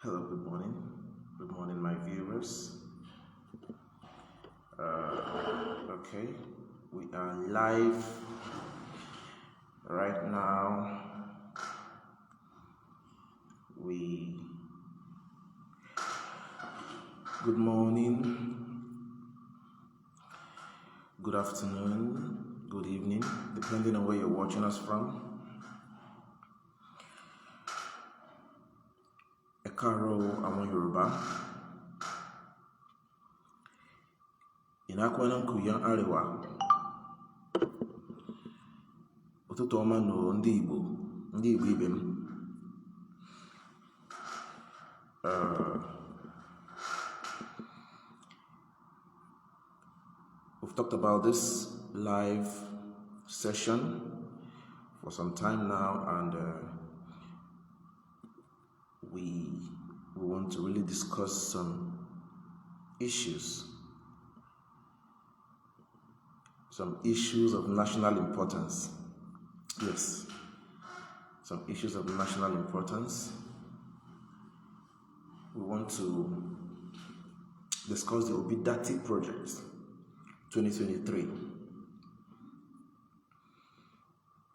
Hello, good morning. Good morning, my viewers. Okay, we are live right now. Good morning, good afternoon, good evening, depending on where you're watching us from. Ẹ káàárọ̀ àwọn Yorùbá. Ìnákwẹ́nà nkùyà Àríwá. Ụtụtụ ọma nụ ndị Igbo ibe m. We've talked about this live session for some time now, and we want to really discuss some issues of national importance. Yes, some issues of national importance. We want to discuss the Obidati Project 2023.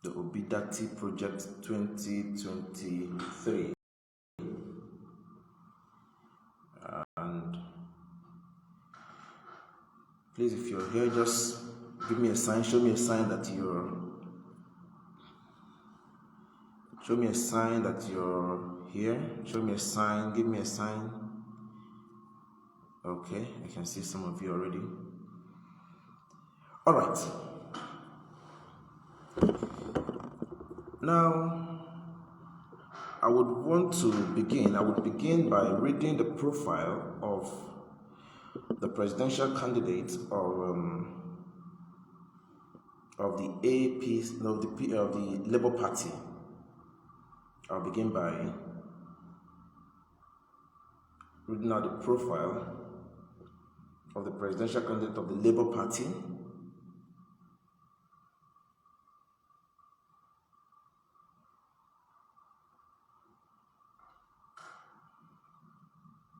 The Obidati Project 2023. And please, if you're here, just give me a sign, show me a sign that you're here. Show me a sign, give me a sign. Okay, I can see some of you already. All right. Now, I would begin by reading the profile of the presidential candidate of the the Labour Party. I'll begin by reading out the profile of the presidential candidate of the Labour Party.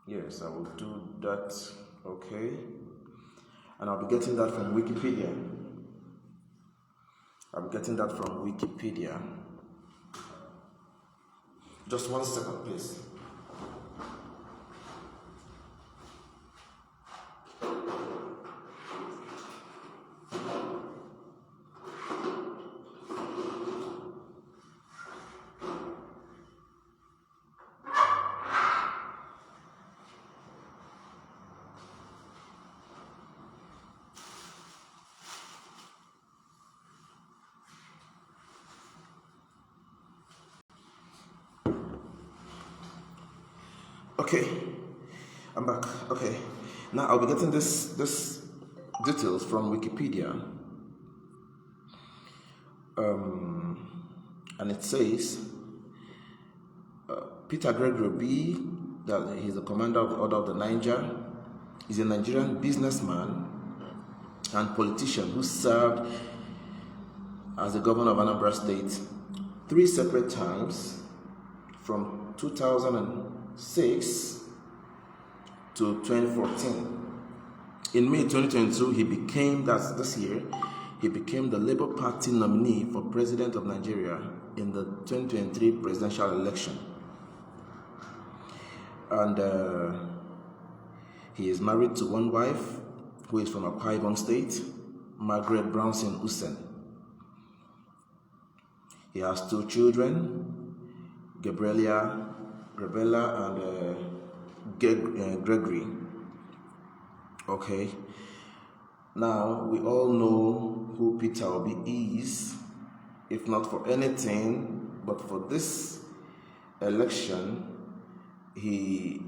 Yes, I will do that. Okay. And I'll be getting that from Wikipedia. Just 1 second, please. Okay, I'm back. Okay, now I'll be getting this details from Wikipedia. And it says Peter Gregory B, that he's the commander of the Order of the Naija, is a Nigerian businessman and politician who served as the governor of Anambra State 3 separate times from 2006 to 2014. In May 2022, he became the Labour Party nominee for President of Nigeria in the 2023 presidential election. And he is married to one wife who is from Akwa Ibom State, Margaret Brownson Usen. He has 2 children, Gabriella and Gregory. Okay. Now, we all know who Peter Obi is, if not for anything, but for this election, he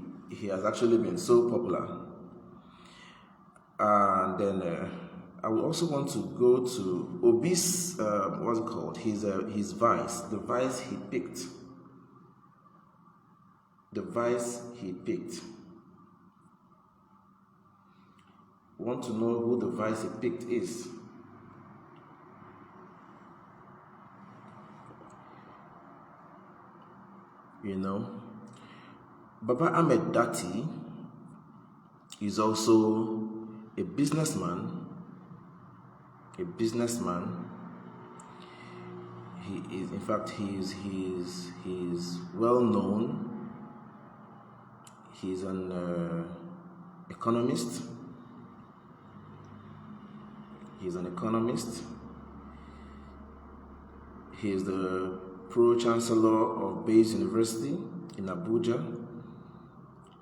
has actually been so popular. And then I would also want to go to Obi's, his vice, the vice he picked. Want to know who the vice he picked is? You know, Baba Ahmed Dati is also a businessman. He is, in fact, he is well known. He's an economist. He's an economist. He is the Pro-Chancellor of Bayes University in Abuja.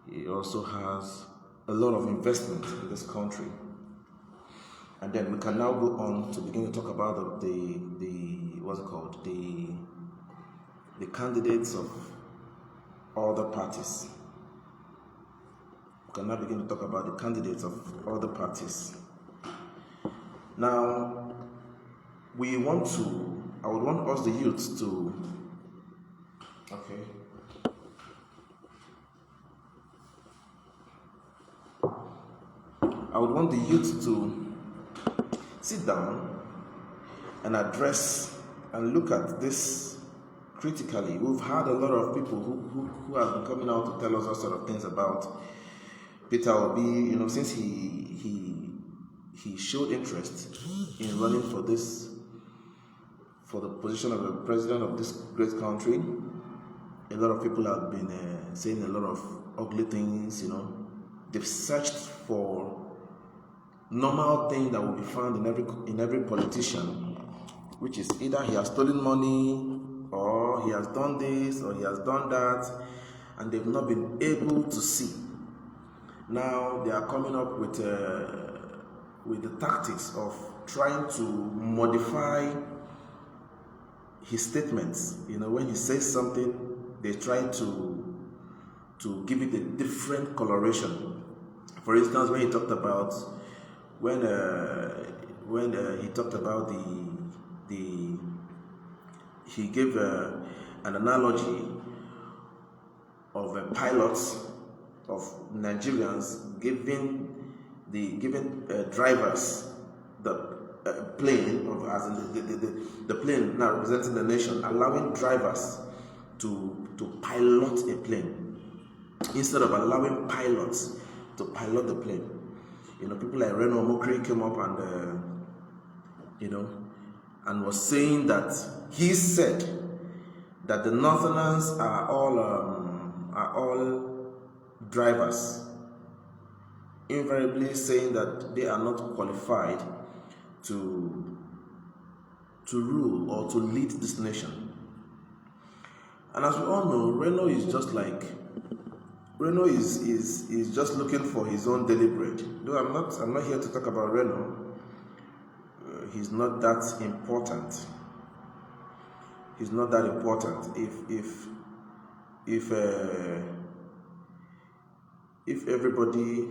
He also has a lot of investment in this country. And then we can now go on to begin to talk about the candidates of other parties. We can now begin to talk about the candidates of other parties. Now, I would want us, the youths, to, I would want the youth to sit down and address and look at this critically. We've had a lot of people who have been coming out to tell us all sort of things about Peter Obi, since he showed interest in running for the position of the president of this great country. A lot of people have been saying a lot of ugly things, They've searched for normal thing that will be found in every politician, which is either he has stolen money, or he has done this, or he has done that, and they've not been able to see. Now they are coming up with the tactics of trying to modify his statements. When he says something, they try to give it a different coloration. For instance, when he talked about he gave an analogy of pilots of Nigerians giving drivers the plane, as in the plane now representing the nation, allowing drivers to pilot a plane instead of allowing pilots to pilot the plane. People like Reno Mokri came up and was saying that he said that the Northerners are all drivers, invariably saying that they are not qualified to rule or to lead this nation. And as we all know, Reno is just just looking for his own daily bread. Though I'm not here to talk about Reno. He's not that important. He's not that important. If everybody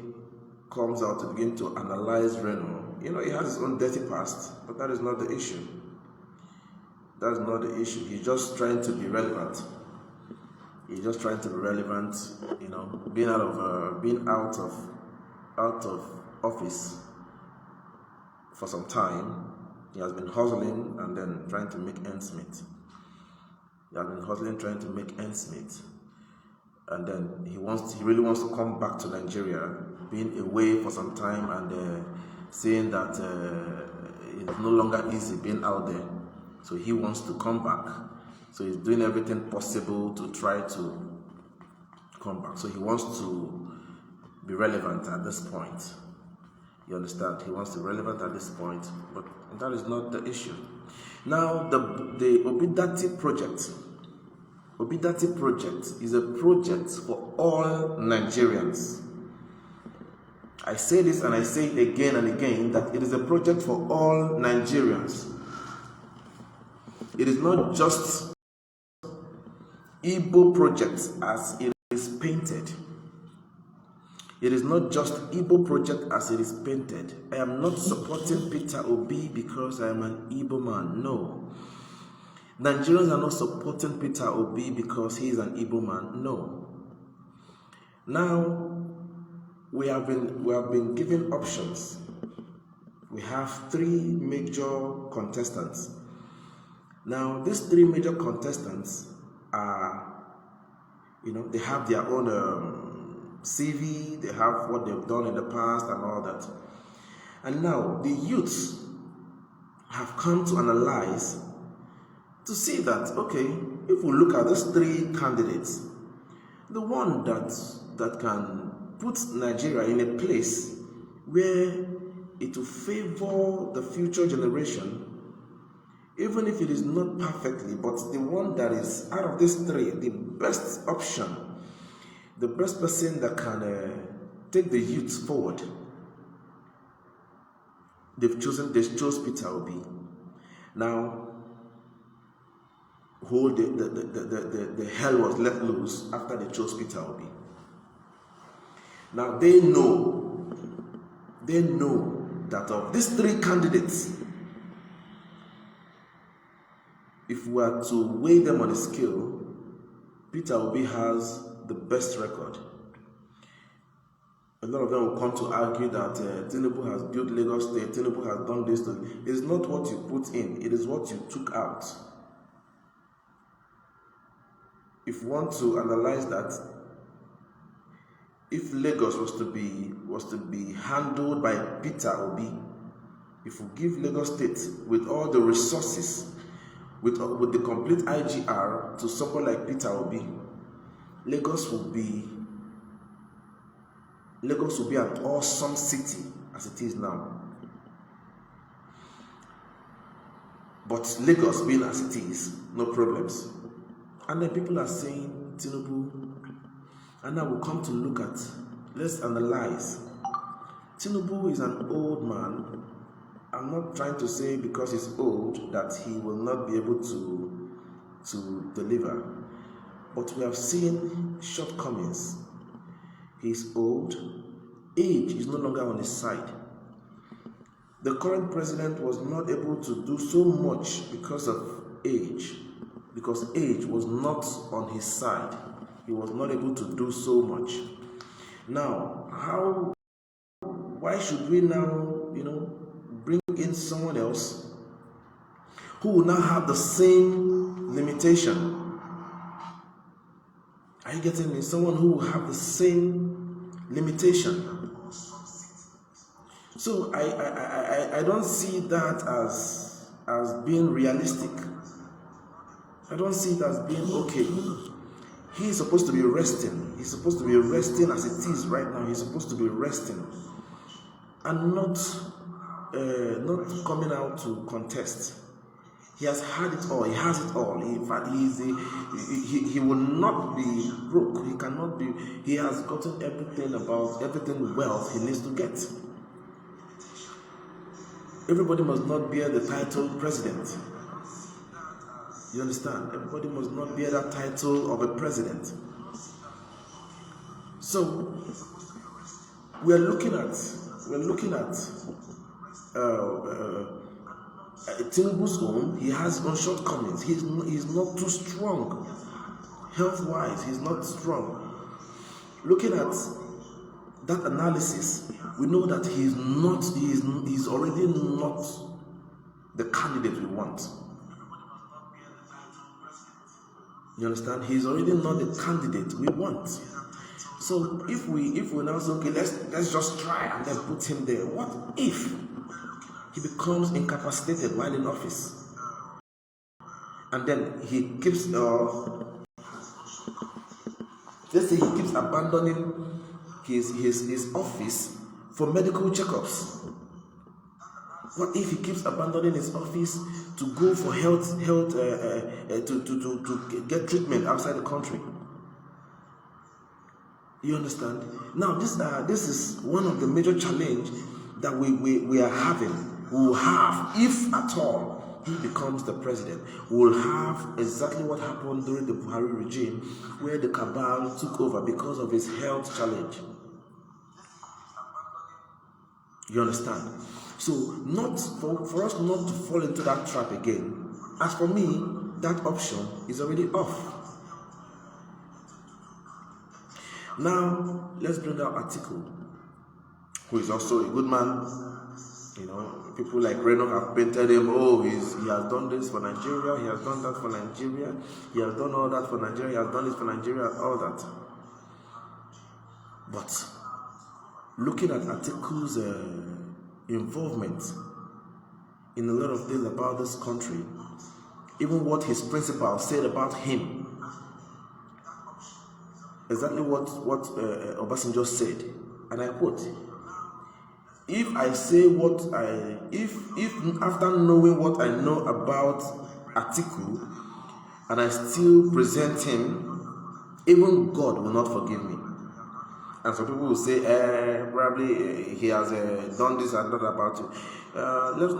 comes out to begin to analyze Reno, he has his own dirty past, but that is not the issue. That's not the issue. He's just trying to be relevant. He's just trying to be relevant, being out of office for some time. He has been hustling and then trying to make ends meet. And then he really wants to come back to Nigeria, being away for some time and saying that it's no longer easy being out there. So he wants to come back. So he's doing everything possible to try to come back. So he wants to be relevant at this point. You understand? He wants to be relevant at this point, but that is not the issue. Now, the Obidati project. Obidati project is a project for all Nigerians. I say this and I say it again and again that it is a project for all Nigerians. It is not just Igbo project as it is painted. It is not just Igbo project as it is painted. I am not supporting Peter Obi because I am an Igbo man. No. Nigerians are not supporting Peter Obi because he is an Igbo man. No. Now, we have been given options. We have 3 major contestants. Now, these 3 major contestants are They have their own CV, they have what they've done in the past and all that. And now the youths have come to analyze to see that, okay, if we look at these three candidates, the one that can put Nigeria in a place where it will favor the future generation, even if it is not perfectly, but the one that is out of these three, the best option, the best person that can take the youth forward, they chose Peter Obi. Now, the hell was let loose after they chose Peter Obi. Now they know that of these three candidates, if we are to weigh them on a scale, Peter Obi has the best record. A lot of them will come to argue that Tinubu has built Lagos State, Tinubu has done this. It is not what you put in, it is what you took out. If you want to analyze that, if Lagos was to be handled by Peter Obi, if we give Lagos State with all the resources, with the complete IGR to someone like Peter Obi, Lagos will be an awesome city as it is now. But Lagos being as it is, no problems. And then people are saying Tinubu, and now we'll come to look at, let's analyze. Tinubu is an old man. I'm not trying to say because he's old that he will not be able to deliver. But we have seen shortcomings. He's old. Age is no longer on his side. The current president was not able to do so much because of age. Because age was not on his side. He was not able to do so much. Now, why should we now, bring in someone else who will now have the same limitation? Are you getting me? Someone who will have the same limitation. So I don't see that as being realistic. I don't see it as being okay. He's supposed to be resting. He's supposed to be resting as it is right now. He's supposed to be resting and not coming out to contest. He has had it all. He has it all. In fact, he will not be broke. He cannot be. He has gotten everything wealth he needs to get. Everybody must not bear the title president. You understand? Everybody must not bear that title of a president. So we're looking at Tinubu's own. He has no shortcomings. He's not too strong. Health-wise, he's not strong. Looking at that analysis, we know that he's already not the candidate we want. You understand? He's already not the candidate we want. So if we now say, okay, let's just try and then put him there. What if he becomes incapacitated while in office? And then he keeps let's say he keeps abandoning his office for medical checkups. What if he keeps abandoning his office to go for to get treatment outside the country? You understand? Now this is one of the major challenge that we are having. We will have, if at all he becomes the president, we will have exactly what happened during the Buhari regime, where the cabal took over because of his health challenge. You understand? So, not for us not to fall into that trap again. As for me, that option is already off. Now, let's bring out Atiku, who is also a good man. You know, people like Reno have painted him, oh, he has done this for Nigeria, he has done that for Nigeria, he has done all that for Nigeria, he has done this for Nigeria, all that. But looking at Atiku's involvement in a lot of things about this country, even what his principal said about him, exactly what Obasanjo said, and I quote, if I say what I, if after knowing what I know about Atiku, and I still present him, even God will not forgive me. And some people will say, probably he has done this and that about you.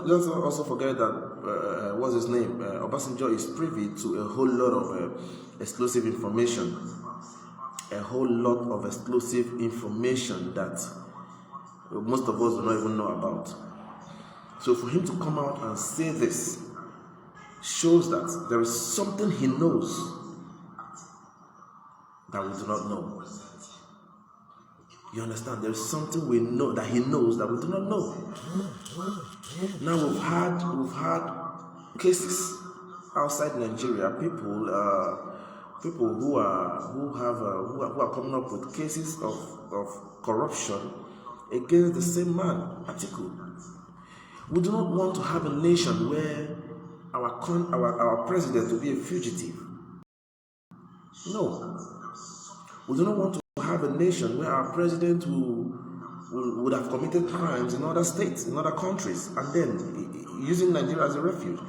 Let's also forget that, what's his name? Obasanjo is privy to a whole lot of exclusive information. A whole lot of exclusive information that most of us do not even know about. So for him to come out and say this shows that there is something he knows that we do not know. You understand? There is something we know that he knows that we do not know. Now we've had cases outside Nigeria. People who are coming up with cases of corruption against the same man, Atiku. We do not want to have a nation where our president will be a fugitive. No. We do not want to have a nation where our president would have committed crimes in other states, in other countries, and then using Nigeria as a refuge.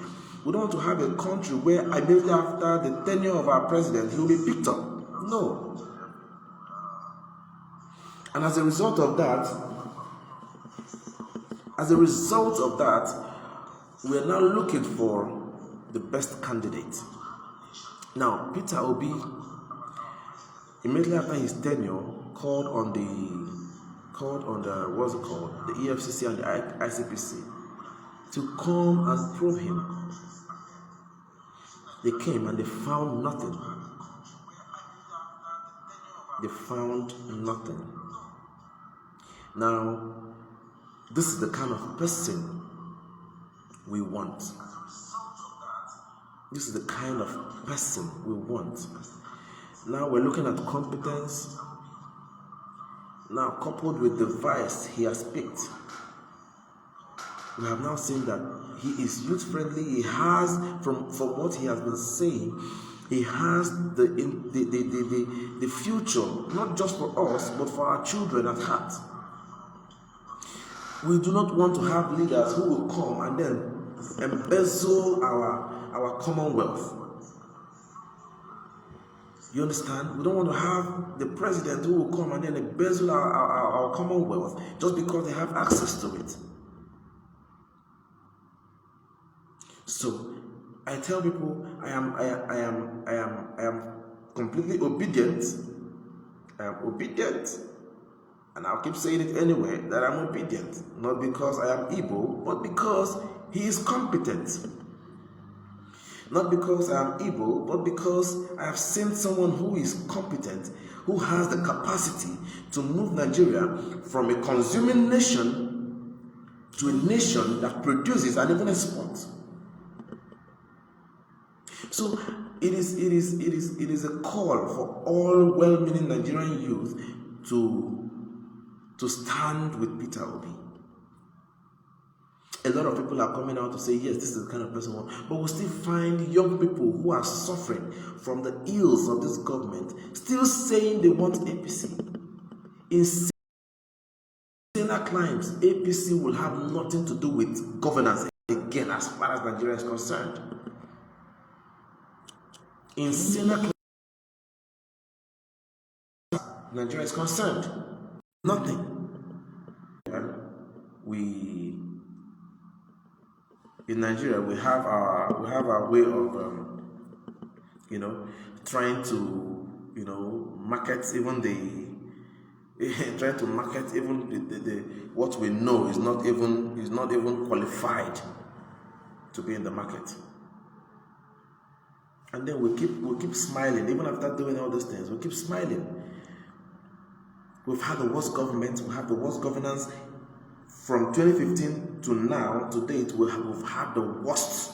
We don't want to have a country where immediately after the tenure of our president, he will be picked up. No. And as a result of that, we are now looking for the best candidate. Now, Peter Obi, immediately after his tenure, called on the the EFCC and the ICPC to come and probe him. They came and they found nothing. They found nothing. Now, this is the kind of person we want. This is the kind of person we want. Now we're looking at competence. Now, coupled with the vice he has picked, we have now seen that he is youth-friendly. He has, from what he has been saying, he has the future, not just for us, but for our children at heart. We do not want to have leaders who will come and then embezzle our commonwealth. You understand? We don't want to have the president who will come and then embezzle our commonwealth just because they have access to it. So I tell people I am completely obedient. I am obedient. And I'll keep saying it anyway, that I'm obedient. Not because I am evil, but because he is competent. Not because I am evil, but because I have seen someone who is competent, who has the capacity to move Nigeria from a consuming nation to a nation that produces and even exports. So it is a call for all well-meaning Nigerian youth to stand with Peter Obi. A lot of people are coming out to say, yes, this is the kind of person we want. But we still find young people who are suffering from the ills of this government still saying they want APC. In similar claims, APC will have nothing to do with governance again as far as Nigeria is concerned. In similar claims, Nigeria is concerned. Nothing. In Nigeria, we have our way of trying to market even the what we know is not even qualified to be in the market. And then we keep smiling even after doing all these things. We keep smiling. We've had the worst government, we have the worst governance From 2015 to now, to date, we've had the worst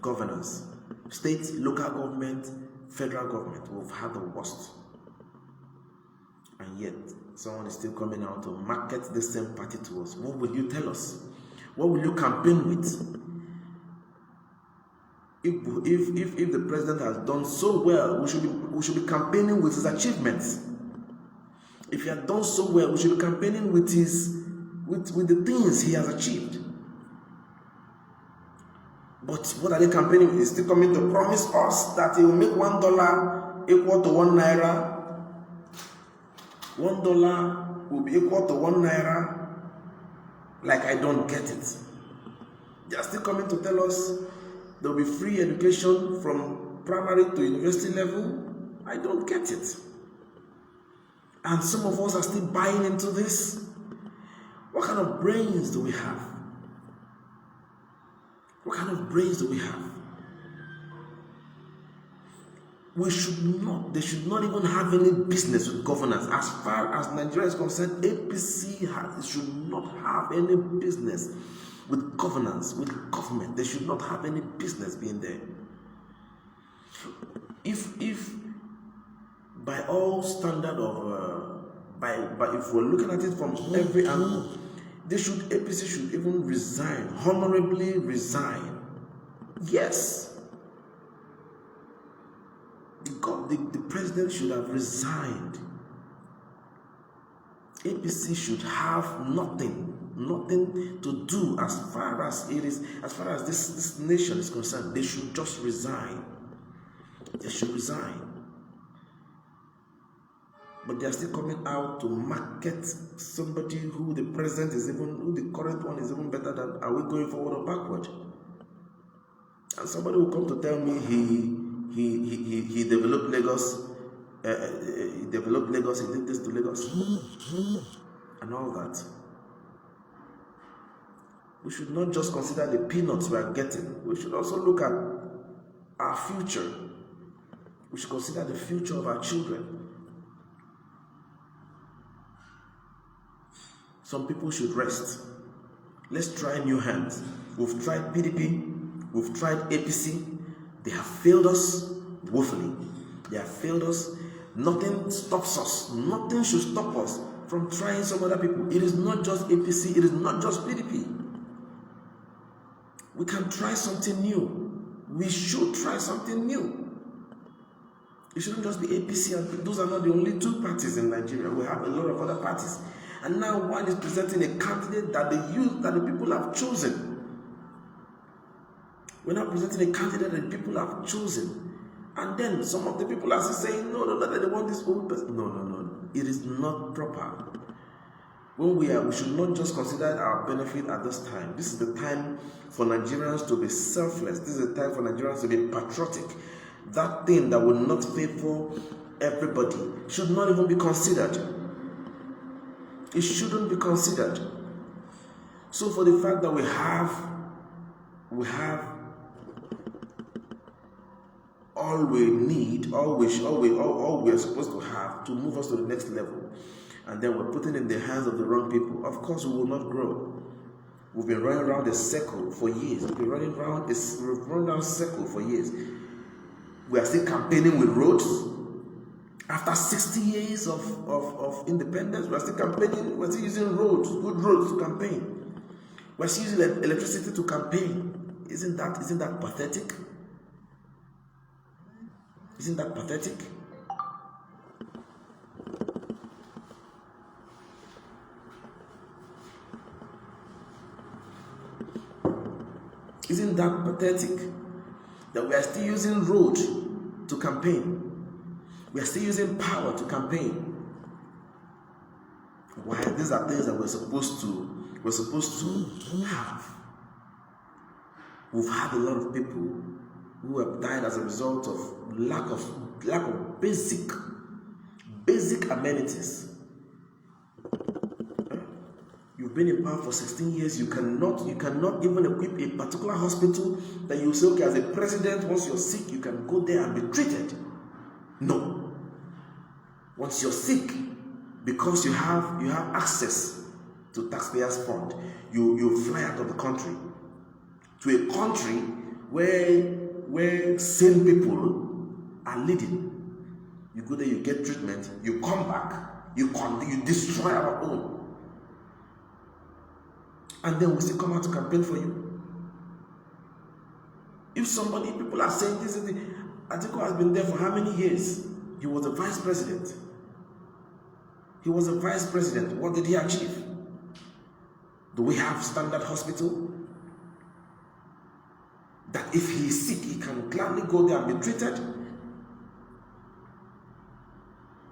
governance. State, local government, federal government, we've had the worst. And yet, someone is still coming out to market the same party to us. What will you tell us? What will you campaign with? If the president has done so well, we should be campaigning with his achievements. If he had done so well, we should be campaigning with the things he has achieved. But what are they campaigning with? He's still coming to promise us that he will make $1 equal to 1 naira. $1 will be equal to 1 naira. Like, I don't get it. They are still coming to tell us there will be free education from primary to university level. I don't get it. And some of us are still buying into this. What kind of brains do we have? What kind of brains do we have? They should not even have any business with governance. As far as Nigeria is concerned, APC should not have any business with governance, with government. They should not have any business being there. If by all standard of if we're looking at it from every angle, APC should even resign, honorably resign. Yes. The president should have resigned. APC should have nothing to do as far as this nation is concerned. They should just resign. They should resign. But they are still coming out to market somebody who the president is who the current one is even better than. Are we going forward or backward? And somebody will come to tell me he developed Lagos. He developed Lagos. He did this to Lagos, and all that. We should not just consider the peanuts we are getting. We should also look at our future. We should consider the future of our children. Some people should rest. Let's try new hands. We've tried PDP. We've tried APC. They have failed us woefully. They have failed us. Nothing stops us. Nothing should stop us from trying some other people. It is not just APC. It is not just PDP. We can try something new. We should try something new. It shouldn't just be APC and those are not the only two parties in Nigeria. We have a lot of other parties. And now one is presenting a candidate that the people have chosen. We're not presenting a candidate that the people have chosen. And then some of the people are saying, no, they want this old person. No. It is not proper. We should not just consider our benefit at this time. This is the time for Nigerians to be selfless. This is the time for Nigerians to be patriotic. That thing that will not favor everybody should not even be considered. It shouldn't be considered. So for the fact that we have all we need, all we are supposed to have to move us to the next level, and then we're putting it in the hands of the wrong people, of course we will not grow. We've been running around a circle for years. We've run around a circle for years. We are still campaigning with roads. After 60 years of independence, we are still campaigning. We're still using roads, good roads to campaign. We're still using electricity to campaign. Isn't that pathetic? Isn't that pathetic? Isn't that pathetic? That we are still using road to campaign. We are still using power to campaign. Why? These are things that we're supposed to have. We've had a lot of people who have died as a result of lack of basic amenities. You've been in power for 16 years. You cannot even equip a particular hospital that you say, okay, as a president, once you're sick, you can go there and be treated. No. Once you're sick, because you have access to taxpayers' fund, you fly out of the country to a country where sane people are leading. You go there, you get treatment, you come back, you destroy our own, and then we still come out to campaign for you. If people are saying this, Atiku has been there for how many years? He was a vice president. What did he achieve? Do we have standard hospital? That if he is sick, he can gladly go there and be treated?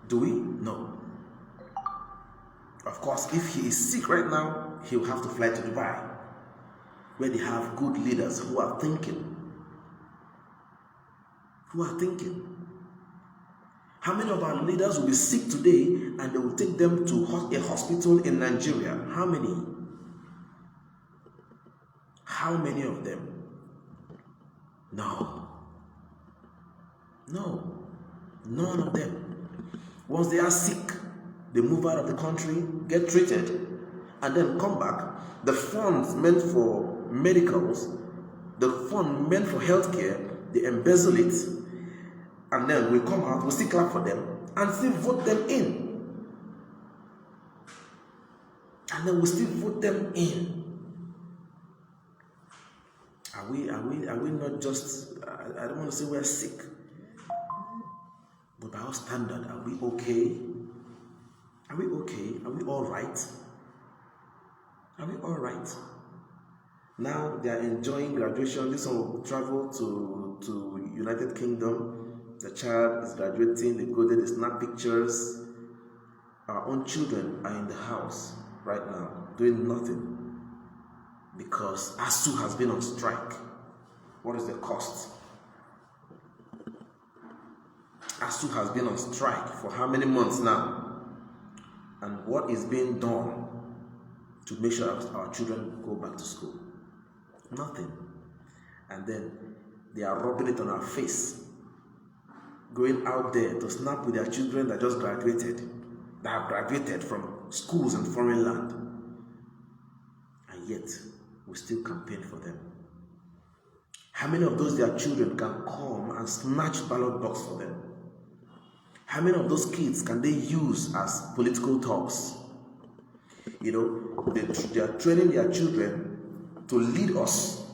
Do we? No. Of course, if he is sick right now, he will have to fly to Dubai, where they have good leaders who are thinking. How many of our leaders will be sick today and they will take them to a hospital in Nigeria? How many? How many of them? No. None of them. Once they are sick, they move out of the country, get treated, and then come back. The funds meant for medicals, the fund meant for healthcare, they embezzle it, and then we come out, we still clap for them, and still vote them in. And then we still vote them in. Are we not just, I don't want to say we're sick, but by our standard, are we okay? Are we okay? Are we all right? Are we all right? Now they are enjoying graduation. This one will travel to United Kingdom. The child is graduating. They go there, they snap pictures. Our own children are in the house right now doing nothing because ASU has been on strike. What is the cost? ASU has been on strike for how many months now? And what is being done to make sure our children go back to school? Nothing. And then they are rubbing it on our face, going out there to snap with their children that just graduated, that have graduated from schools in foreign land. And yet, we still campaign for them. How many of those their children can come and snatch ballot box for them? How many of those kids can they use as political talks? You know, they are training their children to lead us.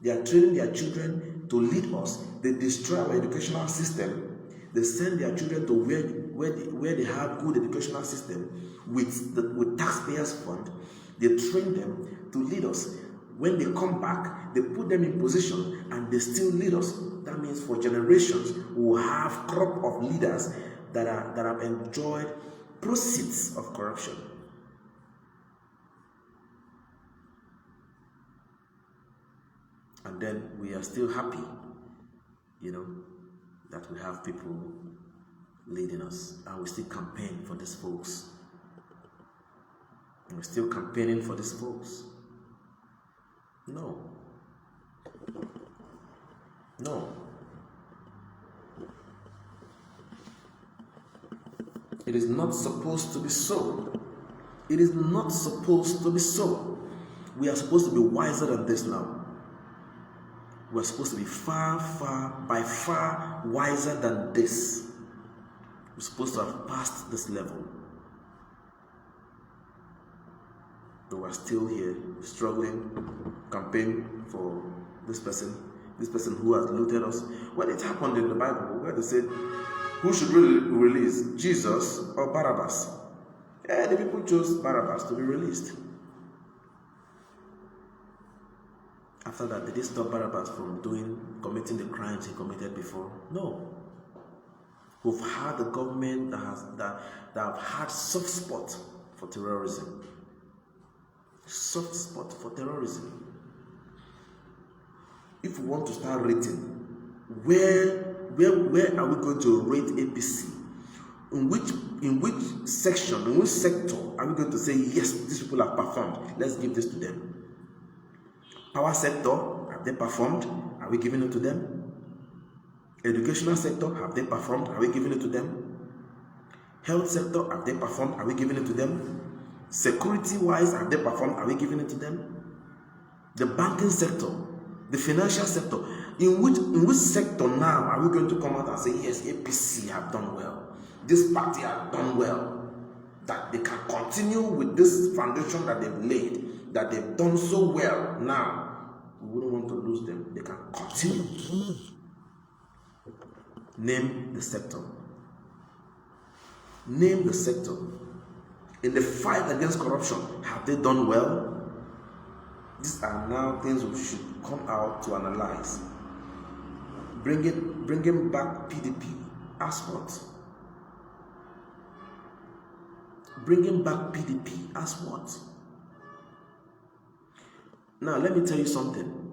They are training their children to lead us. They destroy our educational system. They send their children to where they have good educational system with taxpayers' fund. They train them to lead us. When they come back, they put them in position and they still lead us. That means for generations, we will have crop of leaders that have enjoyed proceeds of corruption. And then we are still happy, you know, that we have people leading us, and we still campaign for these folks. And we're still campaigning for these folks. No. It is not supposed to be so. It is not supposed to be so. We are supposed to be wiser than this now. We are supposed to be by far wiser than this. We're supposed to have passed this level. But we're still here, struggling, campaigning for this person who has looted us. When it happened in the Bible, where they said, who should really release, Jesus or Barabbas? The people chose Barabbas to be released. After that, did they stop Barabbas from committing the crimes he committed before? No. We've had a government that have had soft spot for terrorism. Soft spot for terrorism. If we want to start rating, where are we going to rate APC? In which section, in which sector are we going to say, yes, these people have performed, let's give this to them? Power sector, have they performed? Are we giving it to them? Educational sector, have they performed? Are we giving it to them? Health sector, have they performed? Are we giving it to them? Security-wise, have they performed? Are we giving it to them? The banking sector, the financial sector, in which sector now are we going to come out and say, yes, APC have done well, this party have done well, that they can continue with this foundation that they've laid, that they've done so well now? We wouldn't want to lose them. They can continue. Name the sector. Name the sector. In the fight against corruption, have they done well? These are now things we should come out to analyze. Bringing back PDP as what? Bringing back PDP as what? Now, let me tell you something.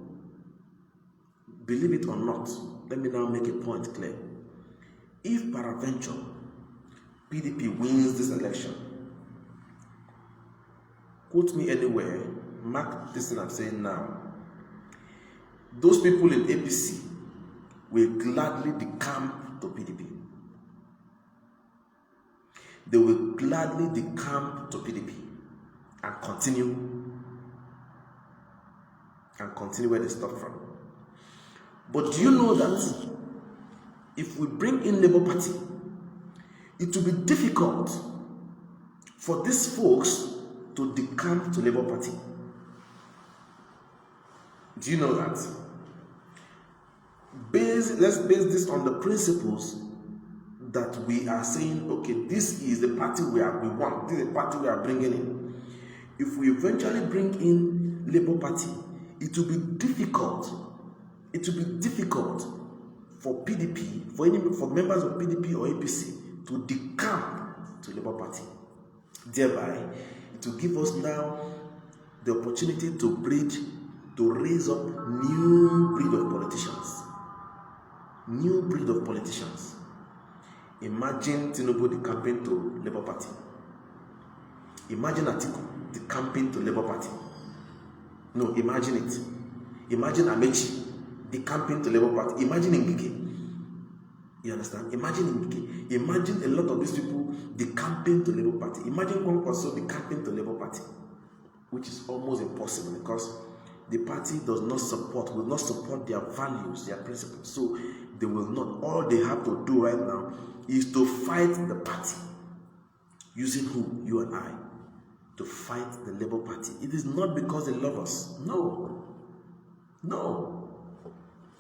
Believe it or not, let me now make a point clear. If peradventure PDP wins this election, quote me anywhere, mark this thing I'm saying now, those people in APC will gladly decamp to PDP. They will gladly decamp to PDP and continue where they stopped from. But do you know that if we bring in Labour Party, it will be difficult for these folks to decamp to Labour Party? Do you know that? Let's base this on the principles that we are saying, okay, this is the party we want, this is the party we are bringing in. If we eventually bring in Labour Party, it will be difficult. It will be difficult for PDP, for members of PDP or APC to decamp to Labour Party. Thereby, it will give us now the opportunity to raise up new breed of politicians. New breed of politicians. Imagine Tinubu decamping to Labour Party. Imagine Atiku decamping to Labour Party. No, imagine it. Imagine Amechi decamping to Labour Party. Imagine Ngige. You understand? Imagine Ngige. Imagine a lot of these people decamping to Labour Party. Imagine one person decamping to Labour Party, which is almost impossible because the party will not support their values, their principles. So they will not. All they have to do right now is to fight the party. Using who? You and I. To fight the Labour Party. It is not because they love us. No. No.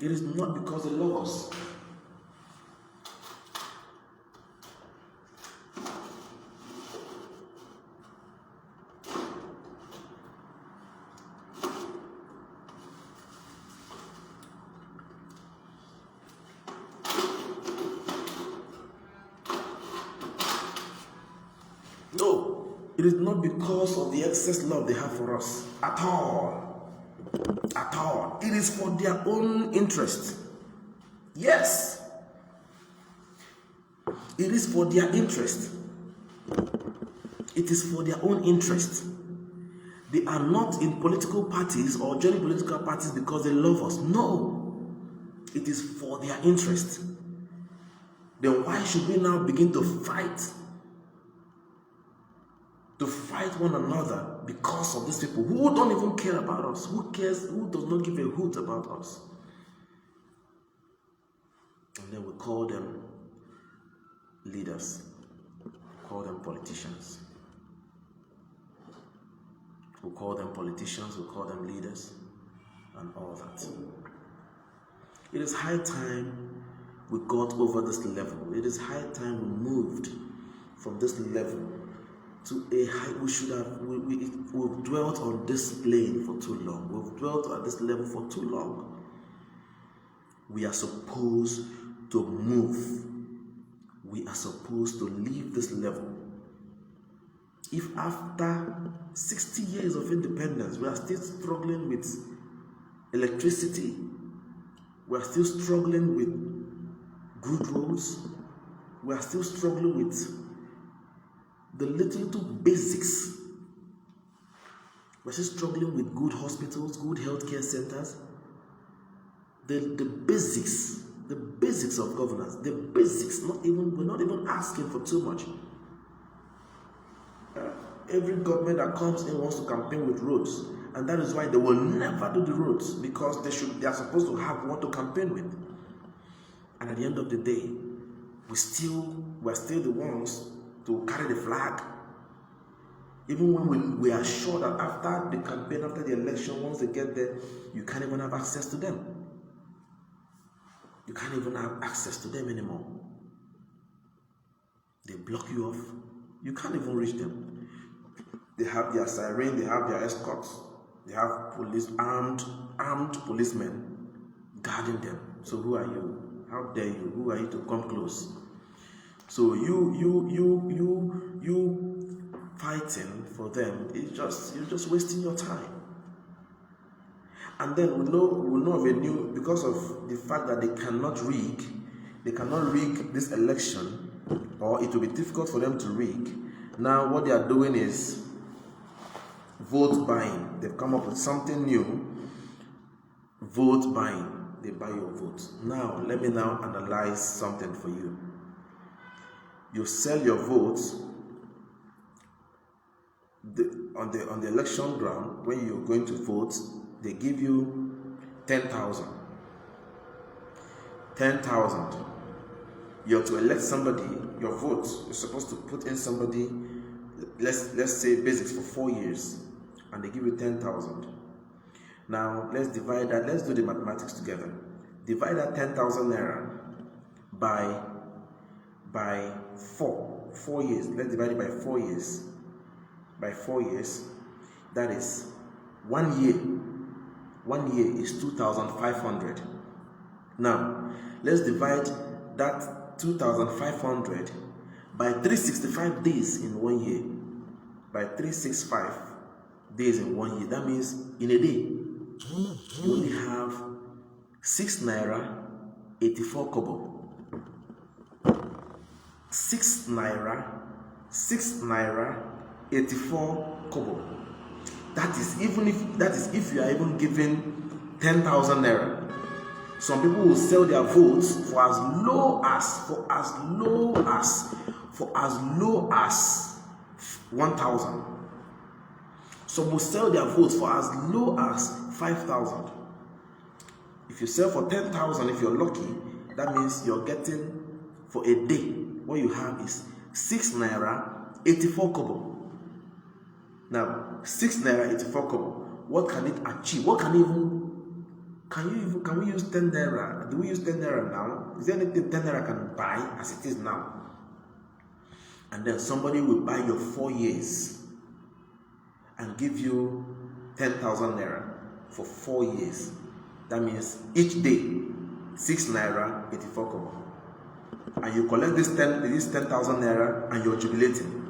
It is not because they love us. No, it is not because of the excess love they have for us at all. At all. It is for their own interest. Yes. It is for their interest. It is for their own interest. They are not in political parties or joining political parties because they love us. No. It is for their interest. Then why should we now begin to fight? To fight one another because of these people who don't even care about us, who cares, who does not give a hoot about us. And then we call them leaders, call them politicians. We call them politicians, we call them leaders, and all that. It is high time we got over this level. It is high time we moved from this level to a high. We've dwelt on this plane for too long. We've dwelt at this level for too long. We are supposed to move. We are supposed to leave this level. If after 60 years of independence, we are still struggling with electricity, we are still struggling with good roads, we are still struggling with the little basics. We're still struggling with good hospitals, good healthcare centers. The basics of governance, the basics, we're not even asking for too much. Every government that comes in wants to campaign with roads, and that is why they will never do the roads, because they are supposed to have one to campaign with. And at the end of the day, we're still the ones to carry the flag. Even when we are sure that after the campaign, after the election, once they get there, you can't even have access to them. You can't even have access to them anymore. They block you off. You can't even reach them. They have their siren, they have their escorts, they have armed policemen guarding them. So who are you? How dare you? Who are you to come close? So you fighting for them, you're just wasting your time. And then we know of a new, because of the fact that they cannot rig this election, or it will be difficult for them to rig. Now what they are doing is vote buying. They've come up with something new. Vote buying. They buy your vote. Now let me analyze something for you. You sell your votes on the election ground. When you're going to vote, they give you 10,000. 10,000. You're to elect somebody. Your vote, you're supposed to put in somebody. Let's say basics for 4 years, and they give you 10,000. Now let's divide that. Let's do the mathematics together. Divide that 10,000 naira by 4 years. Let's divide it by 4 years. By 4 years, that is 1 year. 1 year is 2,500. Now let's divide that 2,500 by 365 days in 1 year. By 365 days in 1 year. That means in a day you only have 6 naira 84 kobo. 6 naira 84 kobo. That is if you are even given 10,000 naira. Some people will sell their votes for as low as 1,000. Some will sell their votes for as low as 5,000. If you sell for 10,000, if you're lucky, that means you're getting for a day. What you have is 6 naira 84 kobo. Now 6 naira 84 kobo. What can it achieve? Can we use 10 naira? Do we use 10 naira now? Is there anything 10 naira can buy as it is now? And then somebody will buy your 4 years and give you 10,000 naira for 4 years. That means each day 6 naira 84 kobo. And you collect this 10,000 naira and you're jubilating.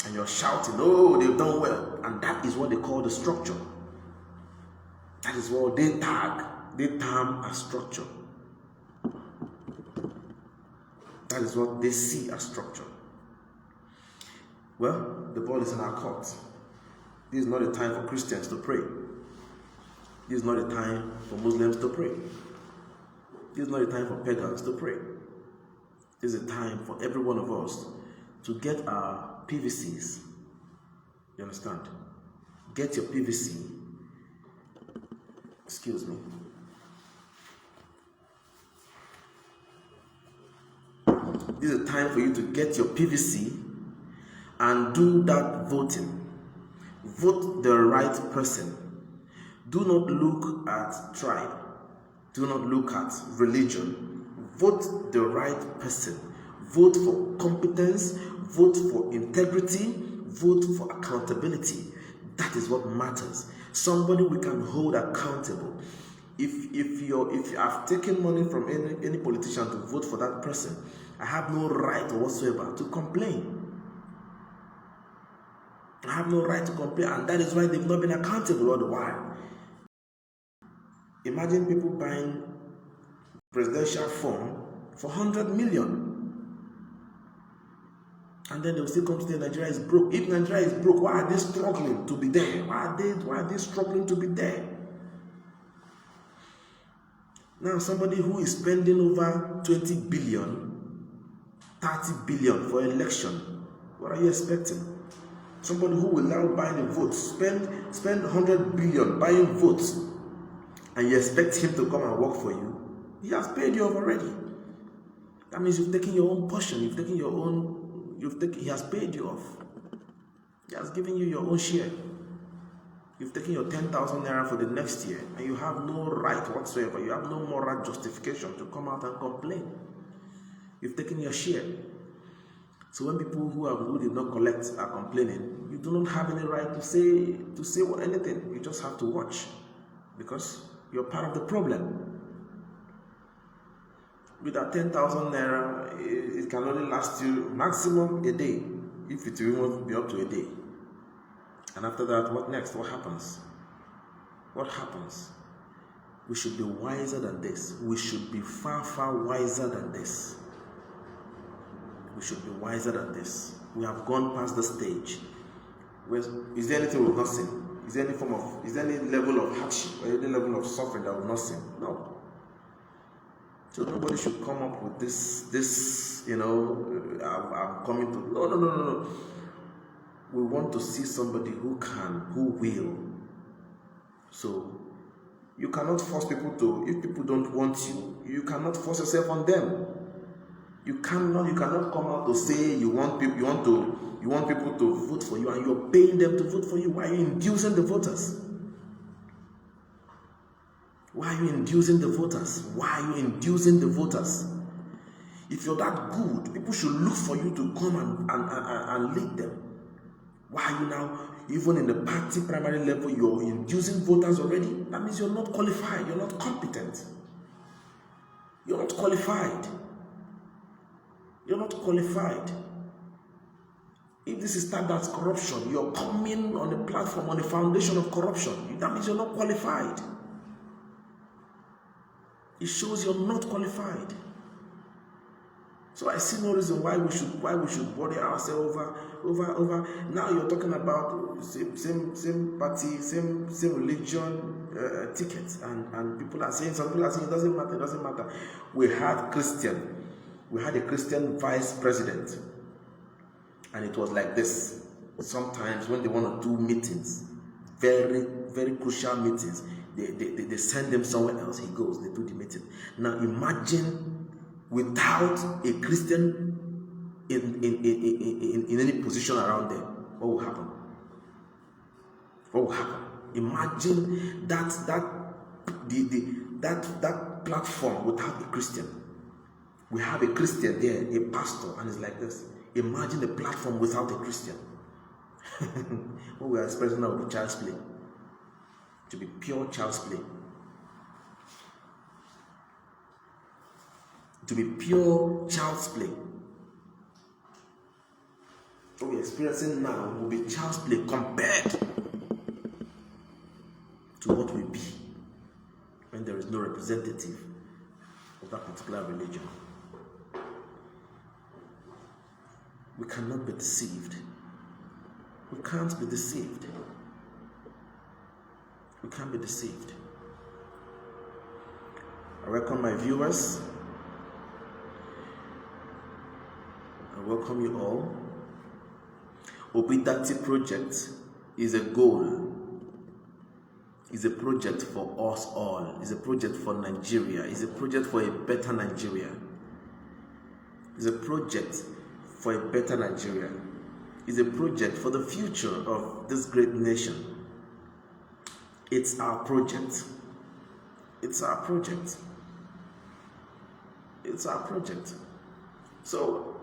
And you're shouting, oh, they've done well. And that is what they call the structure. That is what they term as structure. That is what they see as structure. Well, the ball is in our court. This is not a time for Christians to pray. This is not a time for Muslims to pray. This is not a time for pagans to pray. This is a time for every one of us to get our PVCs. You understand? Get your PVC. Excuse me. This is a time for you to get your PVC and do that voting. Vote the right person. Do not look at tribe. Do not look at religion. Vote the right person. Vote for competence. Vote for integrity. Vote for accountability. That is what matters. Somebody we can hold accountable. If you have taken money from any politician to vote for that person, I have no right whatsoever to complain. I have no right to complain, and that is why they've not been accountable all the while. Imagine people buying presidential form for 100 million. And then they'll still come to say Nigeria is broke. If Nigeria is broke, why are they struggling to be there? Why are they struggling to be there? Now somebody who is spending over 20 billion, 30 billion for election, what are you expecting? Somebody who will now buy the votes, spend 100 billion buying votes, and you expect him to come and work for you. He has paid you off already. That means you've taken your own portion, he has paid you off. He has given you your own share. You've taken your 10,000 naira for the next year, and you have no right whatsoever. You have no moral justification to come out and complain. You've taken your share. So when people who did not collect are complaining, you do not have any right to say anything. You just have to watch, because you're part of the problem. With that 10,000 naira, it can only last you maximum a day, if it will be up to a day. And after that, what next? What happens? What happens? We should be wiser than this. We should be far, far wiser than this. We should be wiser than this. We have gone past the stage. Is there anything we've not seen? Is there any level of hardship or any level of suffering that we've not seen? No. So nobody should come up with this, I'm coming to. No. We want to see somebody who will. So you cannot force people to. If people don't want you, you cannot force yourself on them. You cannot come out to say you want people to vote for you, and you're paying them to vote for you. Why are you inducing the voters? Why are you inducing the voters? Why are you inducing the voters? If you're that good, people should look for you to come and lead them. Why are you now, even in the party primary level, you're inducing voters already? That means you're not qualified, you're not competent. You're not qualified. You're not qualified. If this is tagged as corruption, you're coming on a platform, on a foundation of corruption. That means you're not qualified. It shows you're not qualified. So I see no reason why we should worry ourselves over. Now you're talking about same party, same religion tickets, and people are saying, some people are saying it doesn't matter. We had a Christian vice president, and it was like this. Sometimes when they want to do meetings, very, very crucial meetings, they send him somewhere else. He goes, they do the meeting. Now imagine without a Christian in any position around them, what will happen? What will happen? Imagine that platform without a Christian. We have a Christian there, a pastor, and it's like this. Imagine the platform without a Christian. What we are expressing now will be child's play. To be pure child's play. To be pure child's play. What we're experiencing now will be child's play compared to what will be when there is no representative of that particular religion. We cannot be deceived. We can't be deceived. We can't be deceived. I welcome my viewers. I welcome you all. Obidati project is a goal. It's a project for us all. It's a project for Nigeria. It's a project for a better Nigeria. It's a project for a better Nigeria. It's a project for the future of this great nation. It's our project. It's our project. It's our project. So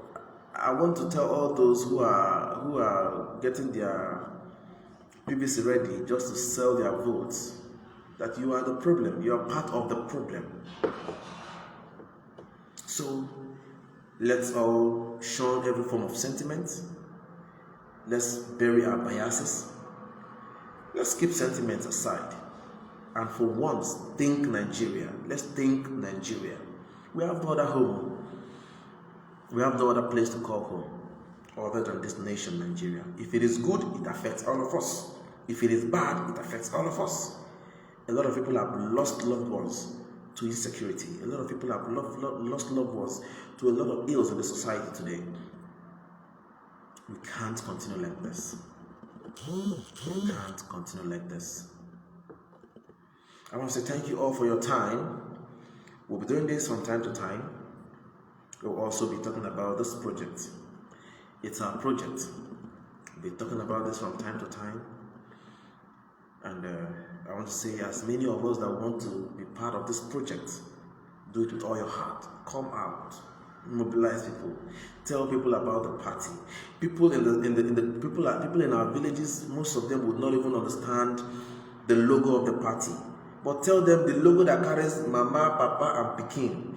I want to tell all those who are getting their PVC ready just to sell their votes that you are the problem. You are part of the problem. So let's all shun every form of sentiment. Let's bury our biases. Let's keep sentiments aside. And for once, think Nigeria. Let's think Nigeria. We have no other home. We have no other place to call home other than this nation, Nigeria. If it is good, it affects all of us. If it is bad, it affects all of us. A lot of people have lost loved ones to insecurity. A lot of people have lost loved ones to a lot of ills in the society today. We can't continue like this. We can't continue like this. I want to say thank you all for your time. We'll be doing this from time to time. We'll also be talking about this project. It's our project. We'll be talking about this from time to time. And I want to say, as many of us that want to be part of this project, do it with all your heart. Come out, mobilize people, tell people about the party. People people in our villages, most of them would not even understand the logo of the party. But tell them the logo that carries Mama, Papa, and Pikin.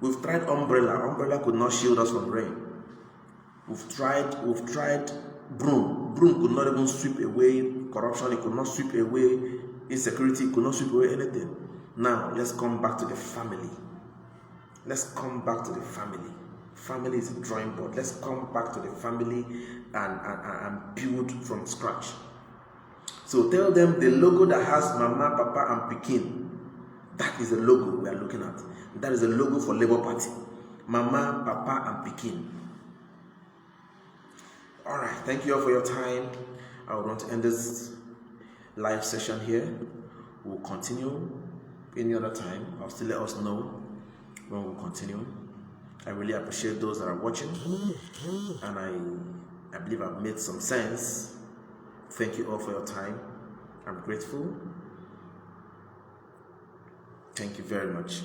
We've tried umbrella. Umbrella could not shield us from rain. We've tried broom. Broom could not even sweep away corruption. It could not sweep away insecurity. It could not sweep away anything. Now, let's come back to the family. Let's come back to the family. Family is a drawing board. Let's come back to the family and build from scratch. So tell them the logo that has Mama, Papa, and Pikin. That is the logo we are looking at. That is the logo for Labour Party. Mama, Papa, and Pikin. Alright, thank you all for your time. I would want to end this live session here. We'll continue any other time. I'll still let us know when we'll continue. I really appreciate those that are watching, and I believe I've made some sense. Thank you all for your time. I'm grateful. Thank you very much.